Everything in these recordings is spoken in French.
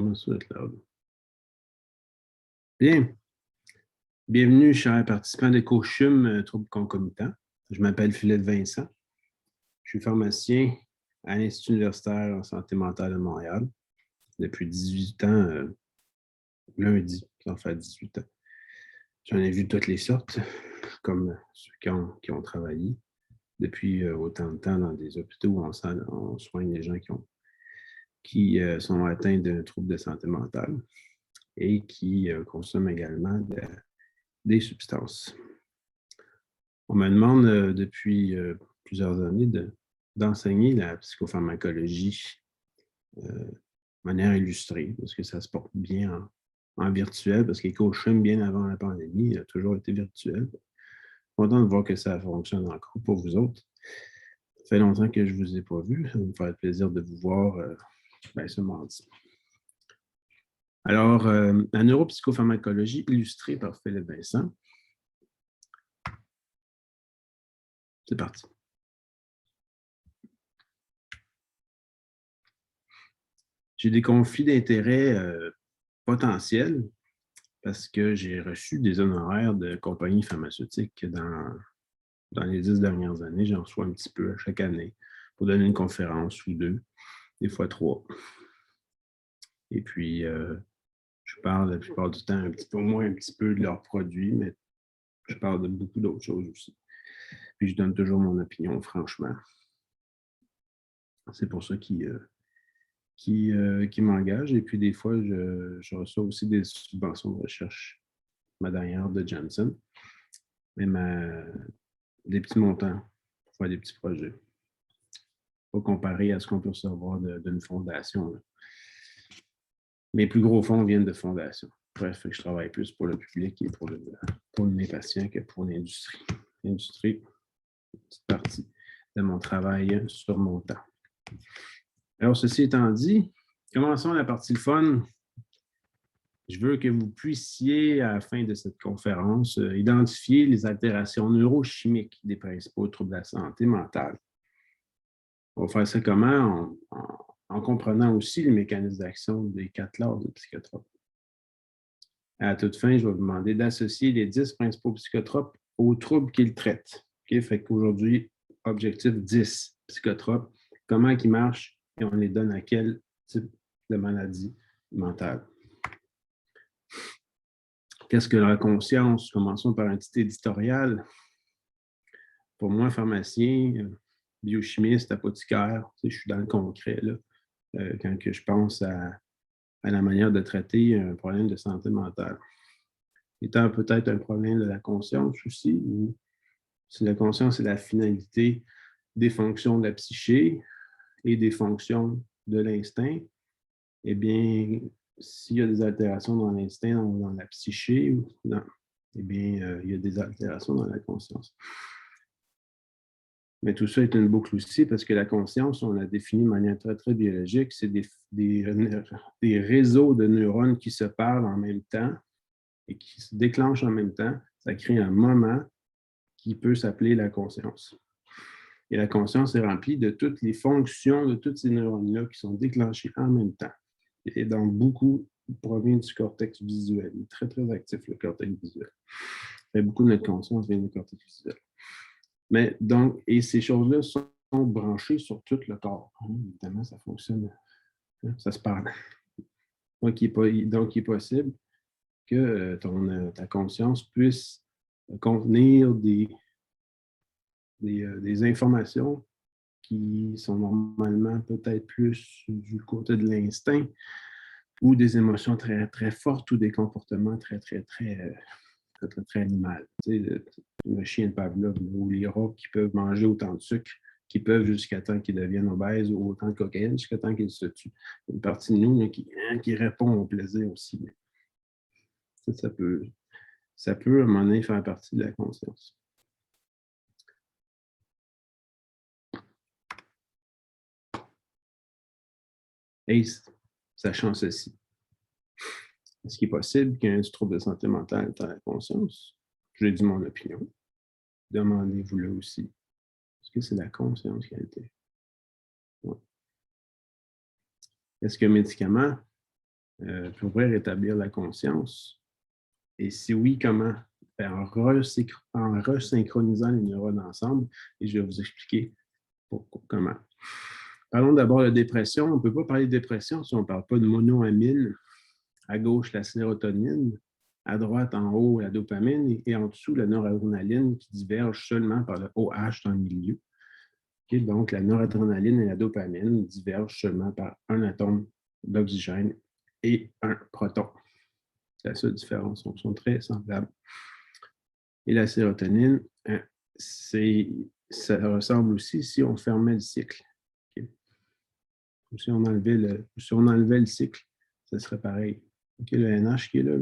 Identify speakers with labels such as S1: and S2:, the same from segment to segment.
S1: Comment ça être là? Bien. Bienvenue, chers participants de COCHUM, troubles concomitants. Je m'appelle Philippe Vincent. Je suis pharmacien à l'Institut universitaire en santé mentale de Montréal depuis 18 ans, lundi, ça en fait 18 ans. J'en ai vu toutes les sortes, comme ceux qui ont travaillé depuis autant de temps dans des hôpitaux où on soigne les gens qui sont atteints de troubles de santé mentale et qui consomment également des substances. On me demande depuis plusieurs années d'enseigner la psychopharmacologie de manière illustrée, parce que ça se porte bien en virtuel, parce que COCHUM, bien avant la pandémie, a toujours été virtuel. Content de voir que ça fonctionne encore pour vous autres. Ça fait longtemps que je ne vous ai pas vu. Ça va me faire plaisir de vous voir ce mardi. Alors, la neuropsychopharmacologie illustrée par Philippe Vincent. C'est parti. J'ai des conflits d'intérêts potentiels parce que j'ai reçu des honoraires de compagnies pharmaceutiques dans les 10 dernières années. J'en reçois un petit peu à chaque année pour donner une conférence ou deux, des fois 3. Et puis, je parle la plupart du temps au moins un petit peu de leurs produits, mais je parle de beaucoup d'autres choses aussi. Puis, je donne toujours mon opinion, franchement. C'est pour ça qui m'engage. Et puis, des fois, je reçois aussi des subventions de recherche. Ma dernière de Janssen. Mais des petits montants pour faire des petits projets. Pas comparé à ce qu'on peut recevoir d'une fondation. Là. Mes plus gros fonds viennent de fondations. Bref, je travaille plus pour le public et pour mes patients que pour l'industrie. L'industrie, une petite partie de mon travail sur mon temps. Alors, ceci étant dit, commençons la partie fun. Je veux que vous puissiez, à la fin de cette conférence, identifier les altérations neurochimiques des principaux troubles de la santé mentale. On va faire ça comment? En comprenant aussi les mécanismes d'action des 4 classes de psychotropes. À toute fin, je vais vous demander d'associer les 10 principaux psychotropes aux troubles qu'ils traitent. Okay? Fait qu'aujourd'hui, objectif 10 psychotropes, comment ils marchent et on les donne à quel type de maladie mentale. Qu'est-ce que la conscience? Commençons par un petit éditorial. Pour moi, pharmacien, biochimiste, apothicaire, je suis dans le concret là, quand que je pense à la manière de traiter un problème de santé mentale. Étant peut-être un problème de la conscience aussi, ou si la conscience est la finalité des fonctions de la psyché et des fonctions de l'instinct, eh bien, s'il y a des altérations dans l'instinct, dans la psyché, eh bien, il y a des altérations dans la conscience. Mais tout ça est une boucle aussi parce que la conscience, on l'a définie de manière très, très biologique, c'est des réseaux de neurones qui se parlent en même temps et qui se déclenchent en même temps. Ça crée un moment qui peut s'appeler la conscience. Et la conscience est remplie de toutes les fonctions de tous ces neurones-là qui sont déclenchés en même temps. Et donc, beaucoup provient du cortex visuel. Il est très, très actif, le cortex visuel. Et beaucoup de notre conscience vient du cortex visuel. Mais donc, et ces choses-là sont branchées sur tout le corps. Évidemment, ça fonctionne. Ça se parle. Donc, il est possible que ta conscience puisse contenir des informations qui sont normalement peut-être plus du côté de l'instinct ou des émotions très, très fortes ou des comportements très, très, très, très, très, très animaux. Tu sais, le chien de Pavlov ou les rats qui peuvent manger autant de sucre, qui peuvent jusqu'à temps qu'ils deviennent obèses ou autant de cocaïne, jusqu'à temps qu'ils se tuent. Il y a une partie de nous là, qui répond au plaisir aussi. Ça peut, à un moment donné, faire partie de la conscience. Et sachant ceci, est-ce qu'il est possible qu'un trouble de santé mentale ait la conscience? J'ai dit mon opinion. Demandez-vous-le aussi. Est-ce que c'est la conscience qui a été? Ouais. Est-ce qu'un médicament pourrait rétablir la conscience? Et si oui, comment? Ben, en resynchronisant les neurones ensemble, et je vais vous expliquer comment. Parlons d'abord de dépression. On ne peut pas parler de dépression si on ne parle pas de monoamine. À gauche, la sérotonine. À droite, en haut, la dopamine. Et en dessous, la noradrénaline qui diverge seulement par le OH dans le milieu. Okay, donc, la noradrénaline et la dopamine divergent seulement par un atome d'oxygène et un proton. C'est la seule différence. Ils sont très semblables. Et la sérotonine, ça ressemble aussi si on fermait le cycle. Okay. Si on enlevait le cycle, ça serait pareil. Okay, le NH qui est là,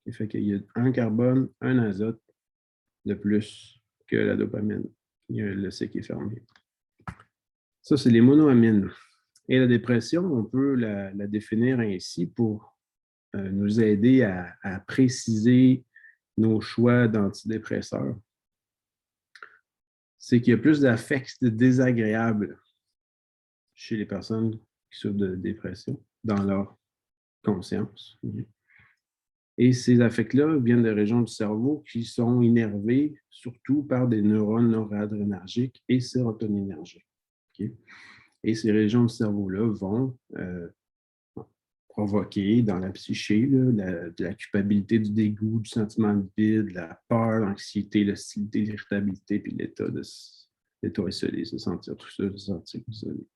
S1: il fait qu'il y a un carbone, un azote de plus que la dopamine. Il y a le cycle qui est fermé. Ça, c'est les monoamines. Et la dépression, on peut la définir ainsi pour nous aider à préciser nos choix d'antidépresseurs. C'est qu'il y a plus d'affects désagréables chez les personnes qui souffrent de dépression dans leur conscience. Et ces affects-là viennent de régions du cerveau qui sont innervées surtout par des neurones noradrénergiques et sérotoninergiques. Okay? Et ces régions du cerveau-là vont provoquer dans la psyché de la culpabilité, du dégoût, du sentiment de vide, de la peur, l'anxiété, l'hostilité, l'irritabilité, puis l'état isolé, se sentir tout seul, se sentir isolé.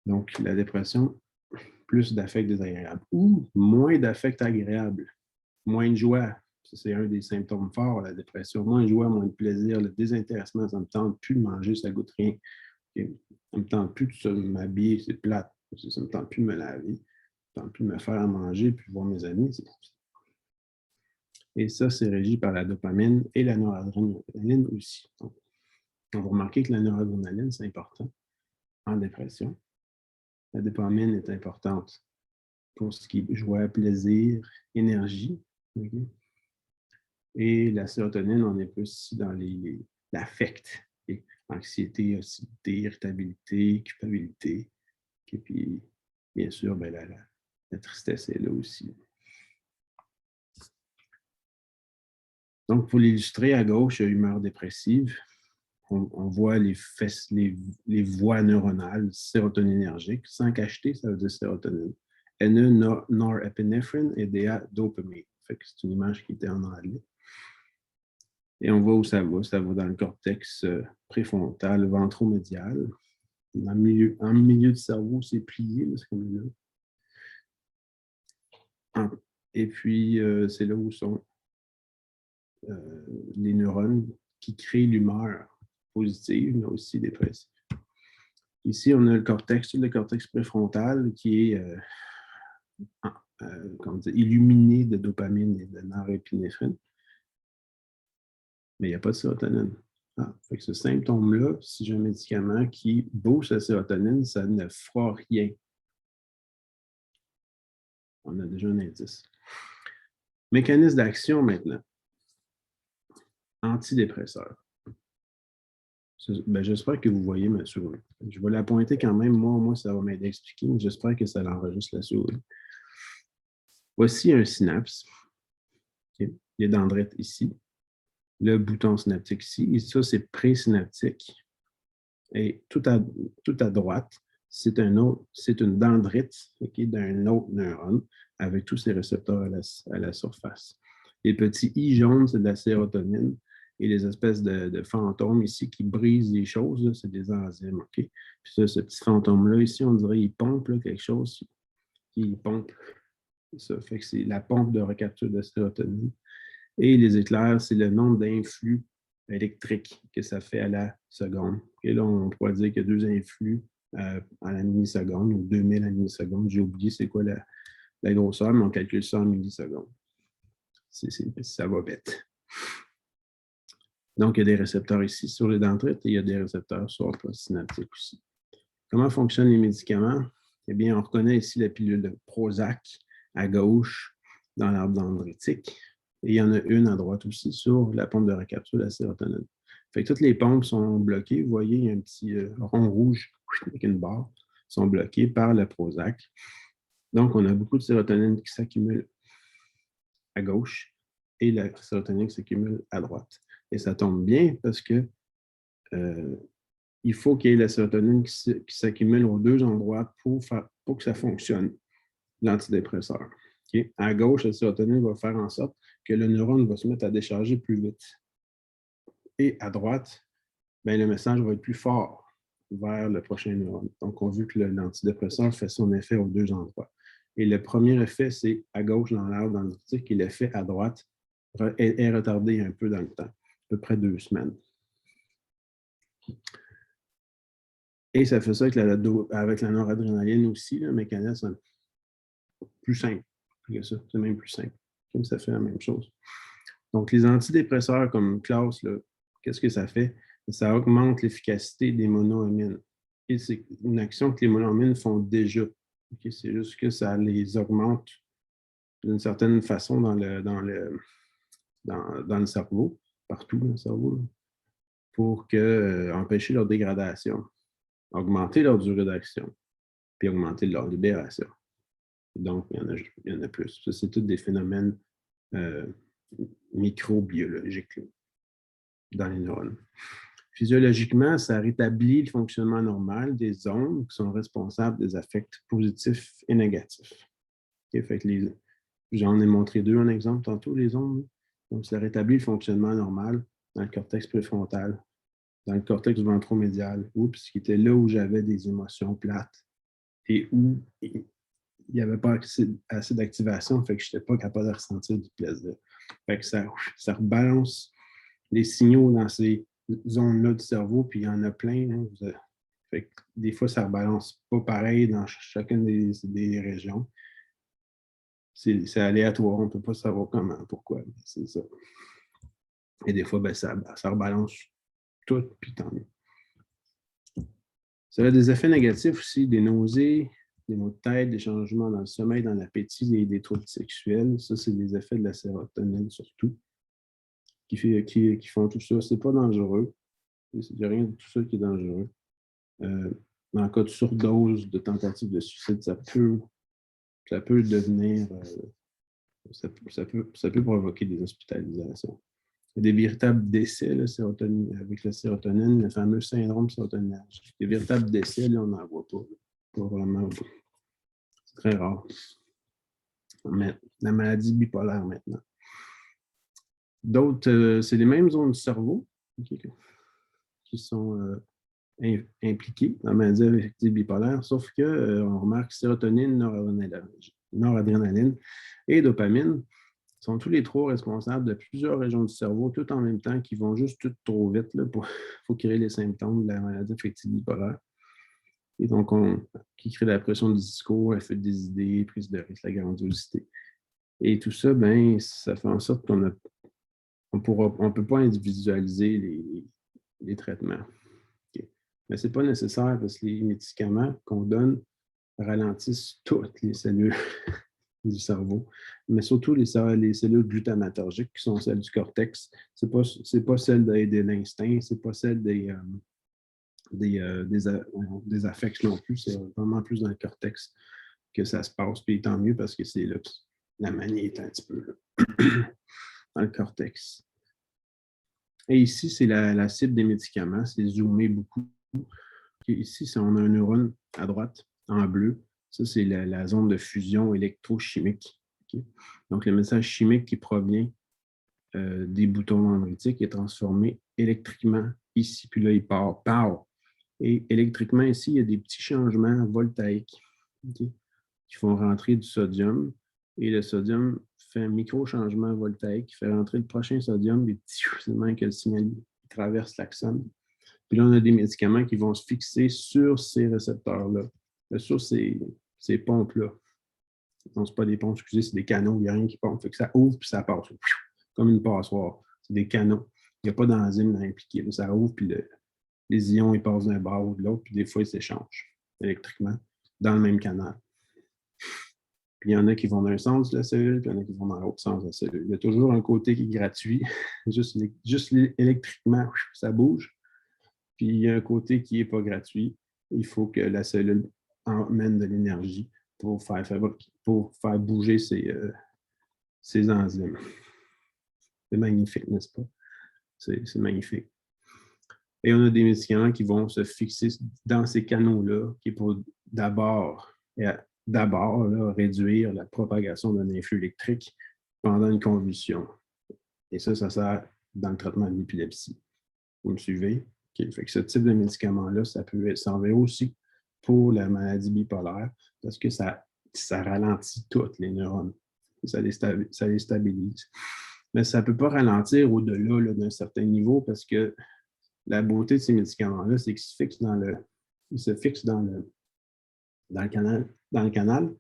S1: Donc, la dépression, plus d'affects désagréables ou moins d'affects agréables, moins de joie. C'est un des symptômes forts, la dépression. Moins de joie, moins de plaisir, le désintéressement, ça ne me tente plus de manger, ça ne goûte rien. Ça ne me tente plus de m'habiller, c'est plate. Ça ne me tente plus de me laver. Ça ne me tente plus de me faire à manger puis voir mes amis. Et ça, c'est régi par la dopamine et la noradrénaline aussi. Donc, on va remarquer que la noradrénaline, c'est important en dépression. La dopamine est importante pour ce qui est joie, plaisir, énergie. Okay? Et la sérotonine, on est plus dans l'affect. Okay? Anxiété, hostilité, irritabilité, culpabilité. Et puis, bien sûr, ben, la tristesse est là aussi. Donc, pour l'illustrer, à gauche, humeur dépressive. On voit les voies neuronales sérotoninergiques. Sans cacheter, ça veut dire sérotonine. NE, norepinéphrine et DA, dopamine. C'est une image qui était en anglais. Et on voit où ça va. Ça va dans le cortex préfrontal, ventromédial. En milieu du cerveau, c'est plié, là, c'est comme là. Et puis, c'est là où sont les neurones qui créent l'humeur positive, mais aussi dépressive. Ici, on a le cortex préfrontal qui est illuminé de dopamine et de norépinéphrine. Mais il n'y a pas de sérotonine. Fait que ce symptôme-là, si j'ai un médicament qui booste la sérotonine, ça ne fera rien. On a déjà un indice. Mécanisme d'action maintenant. Antidépresseur. Ben, j'espère que vous voyez ma souris. Je vais la pointer quand même. Moi, ça va m'aider à expliquer, mais j'espère que ça l'enregistre la souris. Voici un synapse. Okay. Les dendrites ici. Le bouton synaptique ici. Et ça, c'est présynaptique. Et tout à droite, c'est une dendrite d'un autre neurone avec tous ses récepteurs à la surface. Les petits i jaunes, c'est de la sérotonine. Et les espèces de fantômes ici qui brisent les choses, c'est des enzymes. Okay? Puis ça, ce petit fantôme-là, ici, on dirait qu'il pompe là, quelque chose. Il pompe. Ça fait que c'est la pompe de recapture de sérotonine. Et les éclairs, c'est le nombre d'influx électriques que ça fait à la seconde. Et là, on pourrait dire qu'il y a 2 influx à la milliseconde ou 2000 à la milliseconde. J'ai oublié c'est quoi la grosseur, mais on calcule ça en millisecondes. Ça va vite. Donc, il y a des récepteurs ici sur les dendrites et il y a des récepteurs sur la poste synaptique aussi. Comment fonctionnent les médicaments? Eh bien, on reconnaît ici la pilule de Prozac à gauche dans l'arbre dendritique. Et il y en a une à droite aussi sur la pompe de recapture de la sérotonine. Fait que toutes les pompes sont bloquées. Vous voyez, il y a un petit rond rouge avec une barre. Sont bloquées par le Prozac. Donc, on a beaucoup de sérotonine qui s'accumule à gauche et la sérotonine qui s'accumule à droite. Et ça tombe bien parce que il faut qu'il y ait la sérotonine qui s'accumule aux deux endroits pour que ça fonctionne, l'antidépresseur. Okay? À gauche, la sérotonine va faire en sorte que le neurone va se mettre à décharger plus vite. Et à droite, ben, le message va être plus fort vers le prochain neurone. Donc, on a vu que l'antidépresseur fait son effet aux deux endroits. Et le premier effet, c'est à gauche dans l'arbre, dans l'optique, et l'effet à droite est retardé un peu dans le temps, à peu près 2 semaines. Et ça fait ça avec la noradrénaline aussi, le mécanisme plus simple que ça. C'est même plus simple. Comme ça fait la même chose. Donc, les antidépresseurs comme classe, qu'est-ce que ça fait? Ça augmente l'efficacité des monoamines. Et c'est une action que les monoamines font déjà. Okay? C'est juste que ça les augmente d'une certaine façon dans le cerveau, partout dans le cerveau, pour empêcher leur dégradation, augmenter leur durée d'action, puis augmenter leur libération. Donc, il y en a plus. Ça, c'est tous des phénomènes microbiologiques là, dans les neurones. Physiologiquement, ça rétablit le fonctionnement normal des ondes qui sont responsables des affects positifs et négatifs. Okay? Fait que j'en ai montré 2 en exemple tantôt, les ondes. Donc, ça rétablit le fonctionnement normal dans le cortex préfrontal, dans le cortex ventromédial, qui était là où j'avais des émotions plates et où il n'y avait pas assez d'activation, fait que je n'étais pas capable de ressentir du plaisir. Fait que ça rebalance les signaux dans ces zones-là du cerveau, puis il y en a plein. Hein, fait que des fois, ça ne rebalance pas pareil dans chacune des régions. C'est aléatoire, on ne peut pas savoir comment, pourquoi, c'est ça. Et des fois, ben, ça rebalance tout, puis tant mieux. Ça a des effets négatifs aussi, des nausées, des maux de tête, des changements dans le sommeil, dans l'appétit et des troubles sexuels. Ça, c'est des effets de la sérotonine surtout qui font tout ça. C'est pas dangereux. Il n'y a rien de tout ça qui est dangereux. En cas de surdose, de tentative de suicide, ça peut devenir... ça peut provoquer des hospitalisations. Il y a des véritables décès là, avec la sérotonine, le fameux syndrome sérotoninage. Des véritables décès, là, on n'en voit pas. Pas vraiment. C'est très rare. Mais la maladie bipolaire maintenant. D'autres, c'est les mêmes zones du cerveau qui sont impliquées dans la maladie affective bipolaire, sauf qu'on remarque sérotonine, noradrénaline et dopamine sont tous les 3 responsables de plusieurs régions du cerveau, tout en même temps, qui vont juste tout trop vite pour créer les symptômes de la maladie affective bipolaire. Et donc, qui crée la pression du discours, effet des idées, prise de risque, la grandiosité. Et tout ça, ben, ça fait en sorte qu'on ne peut pas individualiser les traitements. Okay. Mais ce n'est pas nécessaire parce que les médicaments qu'on donne ralentissent toutes les cellules du cerveau, mais surtout les cellules glutamatergiques qui sont celles du cortex. Ce n'est pas celle de l'instinct, ce n'est pas celle des affects non plus, c'est vraiment plus dans le cortex que ça se passe, puis tant mieux parce que c'est là que la manie est un petit peu là, dans le cortex. Et ici, c'est la cible des médicaments, c'est zoomé beaucoup. Ici, on a un neurone à droite, en bleu. Ça, c'est la zone de fusion électrochimique. Okay? Donc, le message chimique qui provient des boutons dendritiques est transformé électriquement ici, puis là, il part. Pow! Et électriquement, ici, il y a des petits changements voltaïques okay, qui font rentrer du sodium. Et le sodium fait un micro-changement voltaïque qui fait rentrer le prochain sodium, et c'est même que le signal traverse l'axone. Puis là, on a des médicaments qui vont se fixer sur ces récepteurs-là, sur ces pompes-là. Non, ce n'est pas des pompes, excusez, c'est des canaux, il n'y a rien qui pompe. Fait que ça ouvre puis ça passe. Comme une passoire. C'est des canaux. Il n'y a pas d'enzyme impliquée. Ça ouvre, puis les ions ils passent d'un bord ou de l'autre, puis des fois, ils s'échangent électriquement dans le même canal. Puis il y en a qui vont dans un sens de la cellule, puis il y en a qui vont dans l'autre sens de la cellule. Il y a toujours un côté qui est gratuit. juste électriquement, ça bouge. Puis il y a un côté qui n'est pas gratuit. Il faut que la cellule emmène de l'énergie pour faire bouger ces enzymes. C'est magnifique, n'est-ce pas? C'est magnifique. Et on a des médicaments qui vont se fixer dans ces canaux-là, qui est pour d'abord réduire la propagation d'un influx électrique pendant une convulsion. Et ça sert dans le traitement de l'épilepsie. Vous me suivez? Okay. Fait que ce type de médicament-là, ça peut servir aussi pour la maladie bipolaire parce que ça ralentit toutes les neurones. Ça les stabilise. Mais ça ne peut pas ralentir au-delà d'un certain niveau parce que la beauté de ces médicaments-là, c'est qu'ils se fixent dans le canal,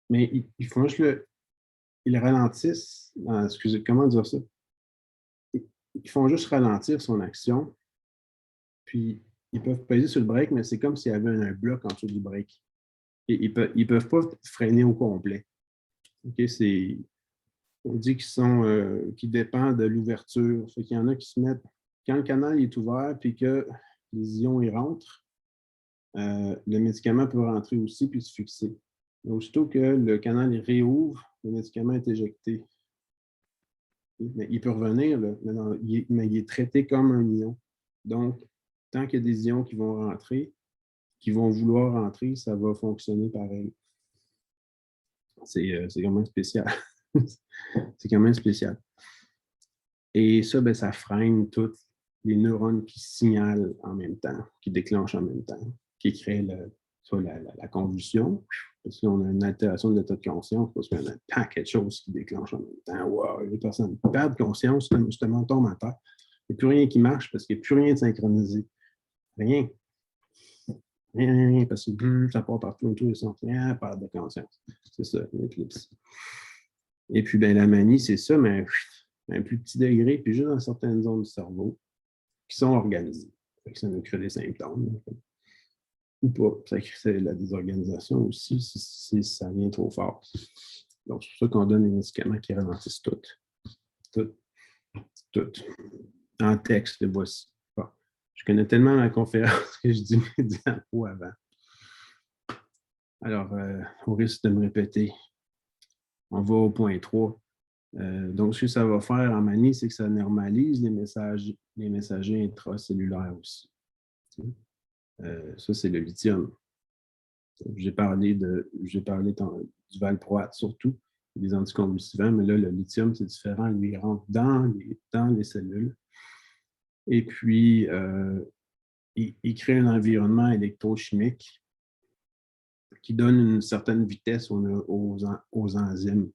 S1: mais ils font juste ils ralentissent. Excusez, comment dire ça? Ils font juste ralentir son action, puis ils peuvent peser sur le break, mais c'est comme s'il y avait un bloc en dessous du break. Et ils ne peuvent pas freiner au complet. Okay? On dit qu'ils dépendent de l'ouverture. Fait qu'il y en a qui se mettent, quand le canal est ouvert puis que les ions y rentrent, le médicament peut rentrer aussi puis se fixer. Mais aussitôt que le canal réouvre, le médicament est éjecté. Mais il peut revenir, là, mais il est traité comme un ion. Donc, tant qu'il y a des ions qui vont rentrer, qui vont vouloir rentrer, ça va fonctionner pareil. C'est quand même spécial. C'est quand même spécial. Et ça, ben, ça freine tous les neurones qui signalent en même temps, qui déclenchent en même temps, qui créent soit la convulsion, parce qu'on a une altération de l'état de conscience, parce qu'on a un paquet de choses qui déclenchent en même temps. Wow, les personnes perdent conscience, justement, tombent en terre. Il n'y a plus rien qui marche parce qu'il n'y a plus rien de synchronisé. Rien. Rien, parce que ça part partout autour des sens. Perte de conscience. C'est ça, l'éclipse. Et puis, ben, la manie, c'est ça, mais à un plus petit degré, puis juste dans certaines zones du cerveau qui sont organisées. Ça nous crée des symptômes. Ou pas. Ça crée la désorganisation aussi si ça vient trop fort. Donc, c'est pour ça qu'on donne des médicaments qui ralentissent tout. Tout. En texte, le voici. Bon. Je connais tellement la conférence que je dis mes diapos avant. Alors, au risque de me répéter, on va au point 3. Donc, ce que ça va faire en manie, c'est que ça normalise les messagers intracellulaires aussi. Ça, c'est le lithium. J'ai parlé du valproate surtout, des anticonvulsivants, mais là, le lithium, c'est différent. Lui, il rentre dans les cellules. Et puis, il crée un environnement électrochimique qui donne une certaine vitesse aux enzymes.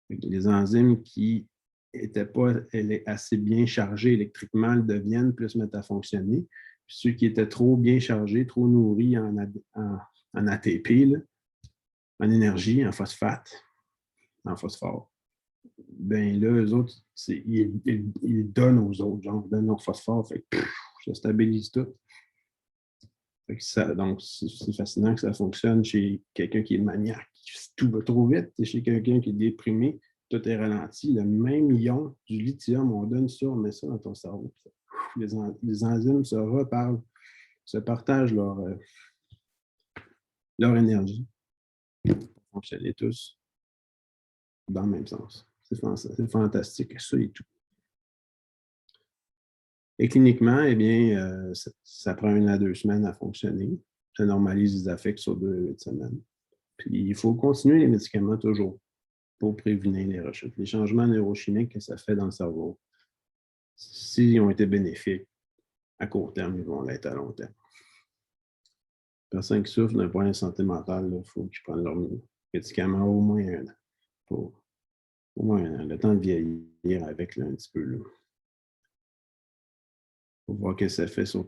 S1: Les enzymes qui n'étaient pas assez bien chargées électriquement le deviennent, plus se mettent à fonctionner. Puis ceux qui étaient trop bien chargés, trop nourris en ATP, là, en énergie, en phosphate, en phosphore, ben là, eux autres, ils donnent aux autres, genre, ils donnent leur phosphore, fait que ça stabilise tout. Fait que donc, c'est fascinant que ça fonctionne chez quelqu'un qui est maniaque, tout va trop vite, et chez quelqu'un qui est déprimé, tout est ralenti. Le même ion du lithium, on donne ça, on met ça dans ton cerveau. Les enzymes se reparlent, se partagent leur énergie. Ils fonctionnent tous dans le même sens. C'est fantastique, ça et tout. Et cliniquement, eh bien, ça prend 1 à 2 semaines à fonctionner. Ça normalise les affects sur 2 à 8 semaines. Puis il faut continuer les médicaments toujours pour prévenir les rechutes. Les changements neurochimiques que ça fait dans le cerveau, s'ils ont été bénéfiques à court terme, ils vont l'être à long terme. Les personnes qui souffrent d'un problème de santé mentale, il faut qu'ils prennent leurs médicaments au moins 1 an. Au moins 1 an, le temps de vieillir avec là, un petit peu. Pour voir ce que ça fait sur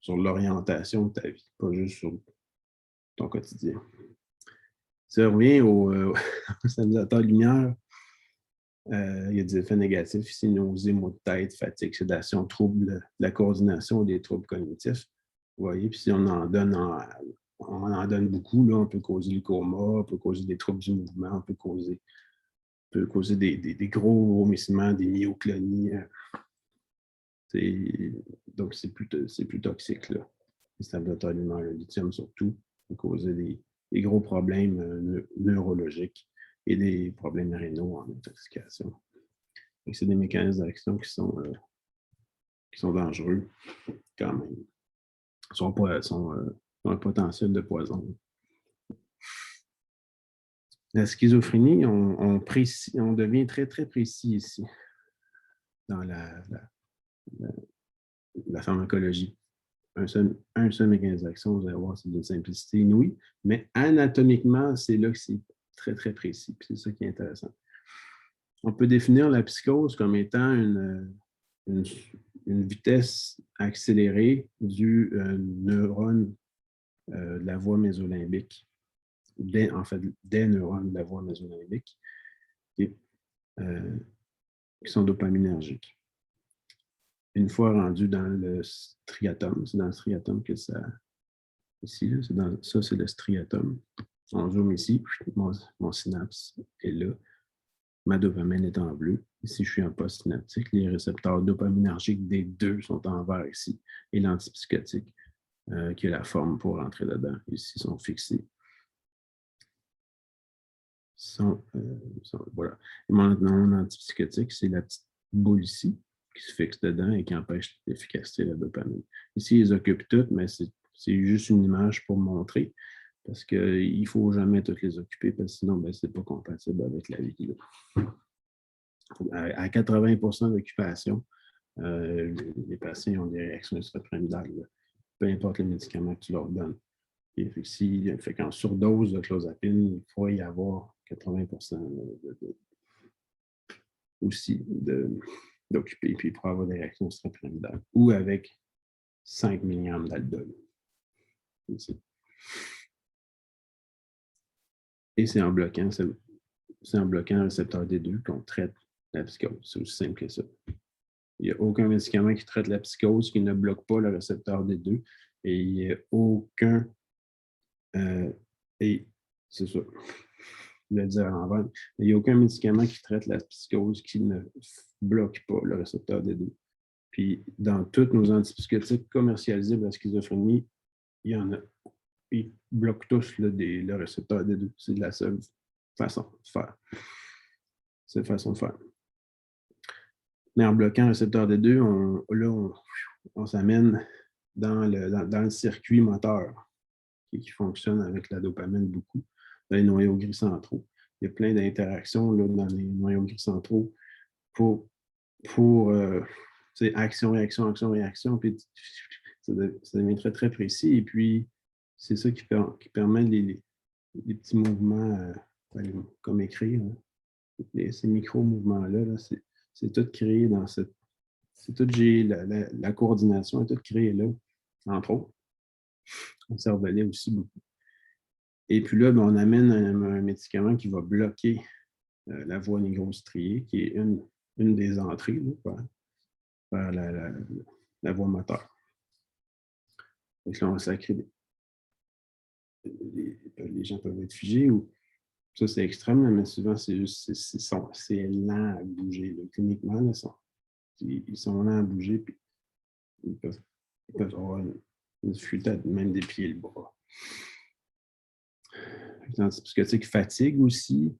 S1: l'orientation de ta vie, pas juste sur ton quotidien. Si on revient au stabilisateur lumière, il y a des effets négatifs ici, nausées, maux de tête, fatigue, sédation, troubles de la coordination, des troubles cognitifs. Vous voyez, puis si on en donne beaucoup, là, on peut causer le coma, on peut causer des troubles du mouvement, on peut causer des gros vomissements, des myoclonies. Donc, c'est plus toxique, là. Les stabilisateurs lumière, le lithium surtout. peut causer des gros problèmes neurologiques et des problèmes rénaux en intoxication. C'est des mécanismes d'action qui sont dangereux quand même. Ils ont un potentiel de poison. La schizophrénie, on devient très, très précis ici dans la pharmacologie. Un seul mécanisme d'action, vous allez voir, c'est d'une simplicité inouïe, mais anatomiquement, c'est là que c'est très, très précis. C'est ça qui est intéressant. On peut définir la psychose comme étant une vitesse accélérée du neurone de la voie mésolimbique, en fait, des neurones de la voie mésolimbique qui sont dopaminergiques. Une fois rendu dans le striatum, c'est dans le striatum que ça... Ici, là, ça, c'est le striatum. On zoome ici, mon synapse est là. Ma dopamine est en bleu. Ici, je suis en post-synaptique. Les récepteurs dopaminergiques des deux sont en vert ici. Et l'antipsychotique, qui a la forme pour rentrer dedans, ici, sont fixés. Voilà. Et mon antipsychotique, c'est la petite boule ici qui se fixe dedans et qui empêche l'efficacité de la dopamine. Ici, ils occupent toutes, mais c'est juste une image pour montrer, parce qu'il ne faut jamais toutes les occuper, parce que sinon, ce n'est pas compatible avec la vie. À 80% d'occupation, les patients ont des réactions extrapyramidales, peu importe les médicaments que tu leur donnes. Qu'en surdose de clozapine, il faut y avoir 80% aussi d'occupés, puis pour avoir des réactions extrapyramidales, ou avec 5 mg d'aldol. Et c'est en bloquant le récepteur D2 qu'on traite la psychose. C'est aussi simple que ça. Il n'y a aucun médicament qui traite la psychose qui ne bloque pas le récepteur D2. Et il n'y a aucun... et c'est ça. Je le dire à l'envers. Il n'y a aucun médicament qui traite la psychose qui ne bloque pas le récepteur D2. Puis, dans tous nos antipsychotiques commercialisés pour la schizophrénie, il y en a. Ils bloquent tous le récepteur D2. C'est la seule façon de faire. C'est la façon de faire. Mais en bloquant le récepteur D2, on s'amène dans le circuit moteur qui fonctionne avec la dopamine beaucoup, dans les noyaux gris centraux. Il y a plein d'interactions dans les noyaux gris centraux pour action, réaction, action, réaction. Puis ça devient très, très précis. Et puis, c'est ça qui permet les petits mouvements, comme écrire. Ces micro-mouvements-là, c'est tout créé dans cette... C'est tout, la coordination est toute créée là, entre autres. On cervelet aussi beaucoup. Et puis là, on amène un médicament qui va bloquer la voie négrostriée, qui est une des entrées là, vers la voie moteur. Donc là, on sacré les gens peuvent être figés ou ça, c'est extrême, mais souvent, c'est juste c'est lent à bouger. Là. Cliniquement, là, ils sont lents à bouger, puis ils peuvent avoir une difficulté même des pieds et le bras. L'antipsychotique fatigue aussi,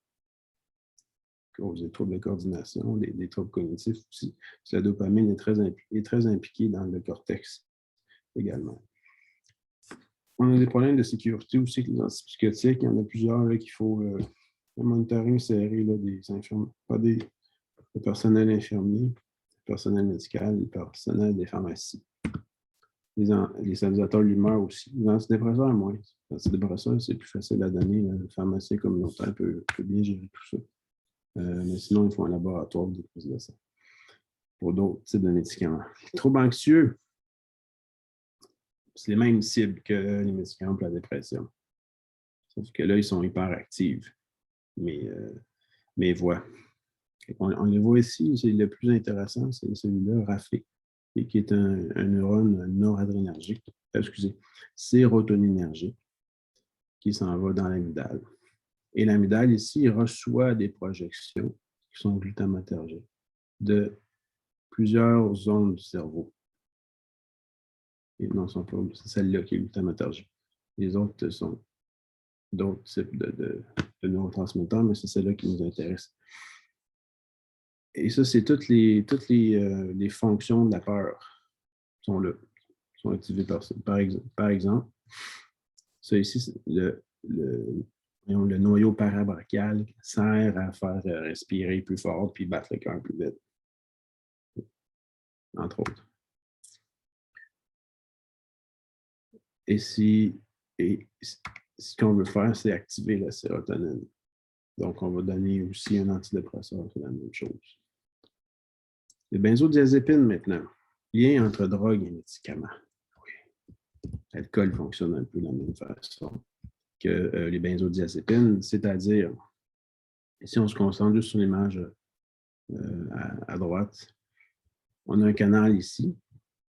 S1: cause des troubles de coordination, des troubles cognitifs aussi. La dopamine est très impliquée dans le cortex également. On a des problèmes de sécurité aussi avec les antipsychotiques. Il y en a plusieurs là, qu'il faut un monitoring serré là, des infirmiers, pas des personnel infirmier, personnel médical, le personnel des pharmacies. Les stabilisateurs de l'humeur aussi. Les antidépresseurs, moins. Les antidépresseurs, c'est plus facile à donner. Le pharmacien communautaire peut bien gérer tout ça. Mais sinon, il faut un laboratoire de prise de sang pour d'autres types de médicaments. Les troubles anxieux, c'est les mêmes cibles que les médicaments pour la dépression. Sauf que là, ils sont hyperactifs. Mais voilà. On les voit ici, c'est le plus intéressant, c'est celui-là, RAFE, qui est un neurone noradrénergique, sérotoninergique, qui s'en va dans l'amygdale. Et l'amygdale, ici, il reçoit des projections qui sont glutamatergiques de plusieurs zones du cerveau. Et non, c'est celle-là qui est glutamatergique. Les autres sont d'autres types de neurotransmetteurs, mais c'est celle-là qui nous intéresse. Et ça, c'est toutes les fonctions de la peur sont là, sont activées par exemple. Ça ici, c'est le noyau parabrachial sert à faire respirer plus fort puis battre le cœur plus vite, entre autres. Et ce qu'on veut faire, c'est activer la sérotonine. Donc, on va donner aussi un antidépresseur, c'est la même chose. Les benzodiazépines, maintenant. Lien entre drogue et médicaments. Oui. L'alcool fonctionne un peu de la même façon que les benzodiazépines, c'est-à-dire, si on se concentre juste sur l'image à droite, on a un canal ici,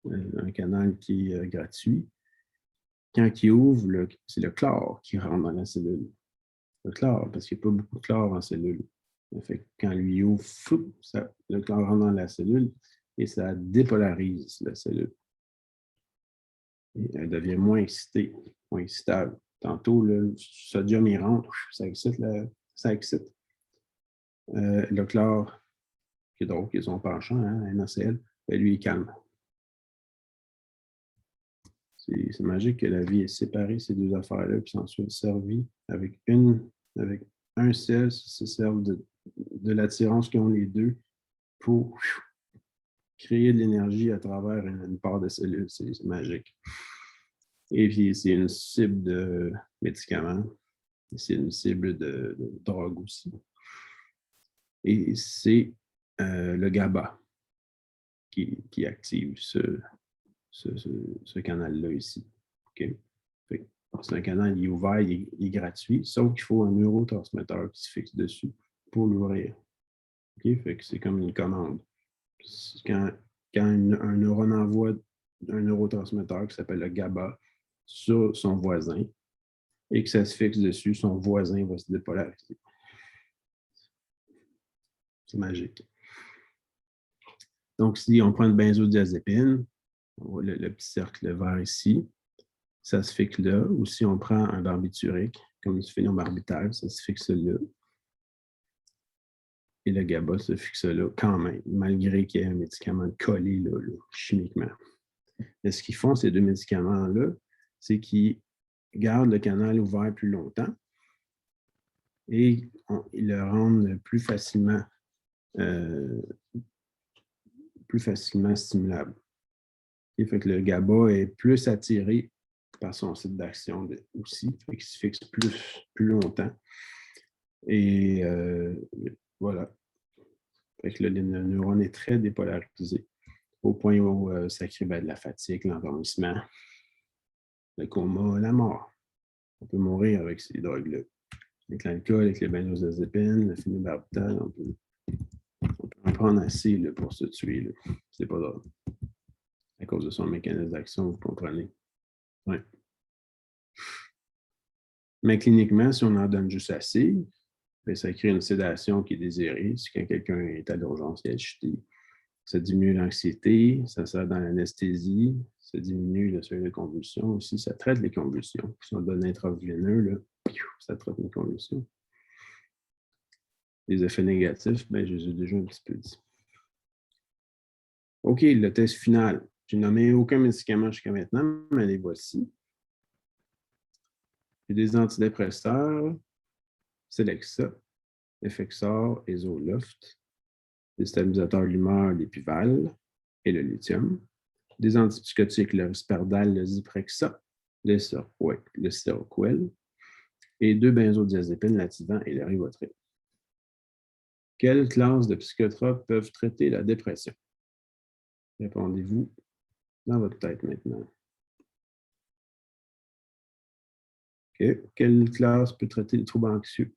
S1: un canal qui est gratuit. Quand il ouvre, c'est le chlore qui rentre dans la cellule. Le chlore, parce qu'il n'y a pas beaucoup de chlore en cellule. Fait que quand lui ouvre, le chlore rentre dans la cellule et ça dépolarise la cellule. Et elle devient moins excitée, moins excitable. Tantôt, le sodium, il rentre, ça excite. Le chlore, qui est drôle, qui est son penchant, hein, NaCl, lui, il calme. C'est magique que la vie ait séparé ces deux affaires-là, puis s'en soit servi avec un sel, se servent de l'attirance qu'ils ont les deux pour créer de l'énergie à travers une part de cellules. C'est magique. Et puis, c'est une cible de médicaments. C'est une cible de drogue aussi. Et c'est le GABA qui active ce canal-là ici. Okay? C'est un canal, il est ouvert, il est gratuit, sauf qu'il faut un neurotransmetteur qui se fixe dessus pour l'ouvrir. Okay? Fait que c'est comme une commande. Quand un neurone envoie un neurotransmetteur qui s'appelle le GABA sur son voisin et que ça se fixe dessus, son voisin va se dépolariser. C'est magique. Donc, si on prend une benzodiazépine, on voit le petit cercle vert ici, ça se fixe là. Ou si on prend un barbiturique, comme du phénylbarbital, ça se fixe là. Et le GABA se fixe là quand même, malgré qu'il y ait un médicament collé là, chimiquement. Mais ce qu'ils font, ces deux médicaments-là, c'est qu'ils gardent le canal ouvert plus longtemps et ils le rendent plus facilement stimulable. Et fait que le GABA est plus attiré par son site d'action aussi, fait qu'il se fixe plus longtemps. Et voilà. Fait que le neurone est très dépolarisé, au point où ça crée de la fatigue, l'endormissement, le coma, la mort. On peut mourir avec ces drogues-là. Avec l'alcool, avec les benzodiazépines, le phénylbarbital, on peut en prendre assez là, pour se tuer. Là. C'est pas drôle. À cause de son mécanisme d'action, vous comprenez. Ouais. Mais cliniquement, si on en donne juste assez, ça crée une sédation qui est désirée. Si quand quelqu'un est à l'urgence, il est chuté, ça diminue l'anxiété, ça sert dans l'anesthésie, ça diminue le seuil de convulsion aussi, ça traite les convulsions. Si on donne intraveineux, ça traite les convulsions. Les effets négatifs, je les ai déjà un petit peu dit. OK, le test final. Je n'ai nommé aucun médicament jusqu'à maintenant, mais les voici. J'ai des antidépresseurs, Celexa, Effexor et Zoloft, des stabilisateurs de l'humeur, l'Epival et le lithium, des antipsychotiques, le Risperdal, le Zyprexa, le Seroquel, et 2 benzodiazépines, l'Ativan et le Rivotril. Quelles classes de psychotropes peuvent traiter la dépression? Répondez-vous dans votre tête maintenant. Okay. Quelle classe peut traiter les troubles anxieux?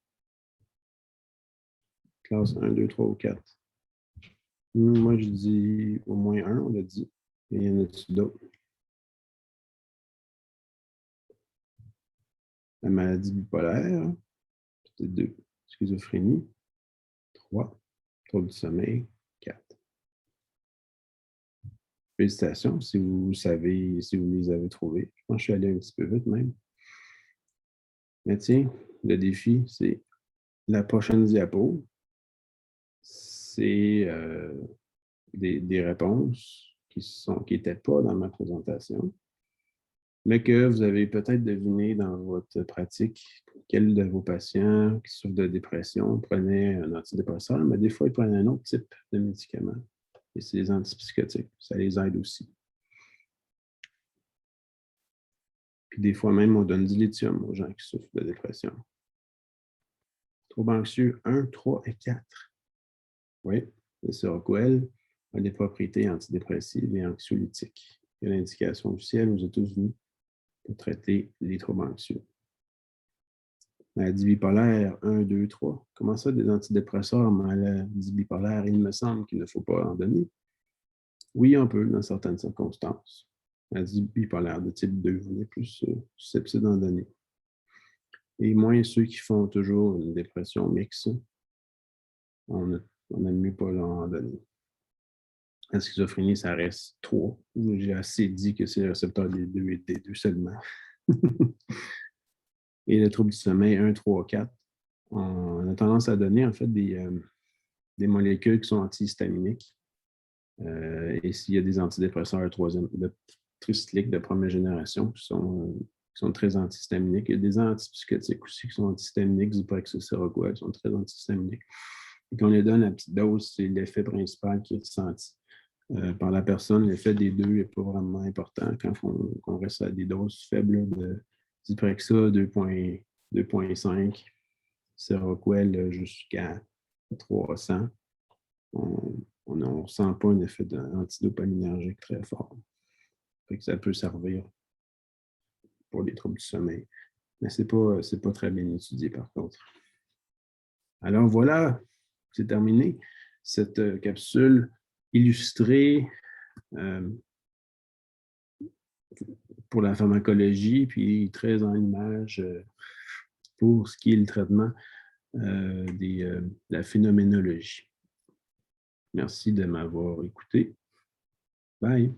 S1: Classe 1, 2, 3 ou 4? Moi, je dis au moins 1, on l'a dit. Et il y en a-t-il d'autres? La maladie bipolaire, c'est 2. Schizophrénie, 3. Trouble du sommeil, 4. Félicitations si vous savez, si vous les avez trouvés. Je pense que je suis allé un petit peu vite même. Mais tiens, le défi, c'est la prochaine diapo. C'est des réponses qui n'étaient pas dans ma présentation, mais que vous avez peut-être deviné dans votre pratique. Quel de vos patients qui souffrent de dépression prenait un antidépresseur, mais des fois, ils prennent un autre type de médicament. Et c'est les antipsychotiques. Ça les aide aussi. Puis des fois même, on donne du lithium aux gens qui souffrent de dépression. Troubles anxieux 1, 3 et 4. Oui, le Seroquel a des propriétés antidépressives et anxiolytiques. Il y a l'indication officielle aux États-Unis pour traiter les troubles anxieux. Maladie bipolaire 1, 2, 3. Comment ça, des antidépresseurs en maladie bipolaire? Il me semble qu'il ne faut pas en donner. Oui, on peut, dans certaines circonstances. Maladie bipolaire de type 2, on est plus susceptible d'en donner. Et moins ceux qui font toujours une dépression mixte, on n'aime mieux pas en donner. La schizophrénie, ça reste 3. J'ai assez dit que c'est le récepteur des 2 et des 2 seulement. Et le trouble du sommeil 1, 3, 4. On a tendance à donner en fait des molécules qui sont antihistaminiques. Et s'il y a des antidépresseurs tricycliques de première génération qui sont très antihistaminiques, il y a des antipsychotiques aussi qui sont antihistaminiques, Zyprexa, Seroquel, qui sont très antihistaminiques. Et qu'on les donne à petite dose, c'est l'effet principal qui est ressenti. Par la personne, l'effet des deux n'est pas vraiment important quand on reste à des doses faibles de Zyprexa 2.5, Seroquel jusqu'à 300. On ne ressent pas un effet antidopaminergique très fort. Fait que ça peut servir pour les troubles du sommeil. Mais ce n'est pas très bien étudié par contre. Alors voilà, c'est terminé. Cette capsule illustrée pour la pharmacologie, puis très en image pour ce qui est le traitement de la phénoménologie. Merci de m'avoir écouté. Bye!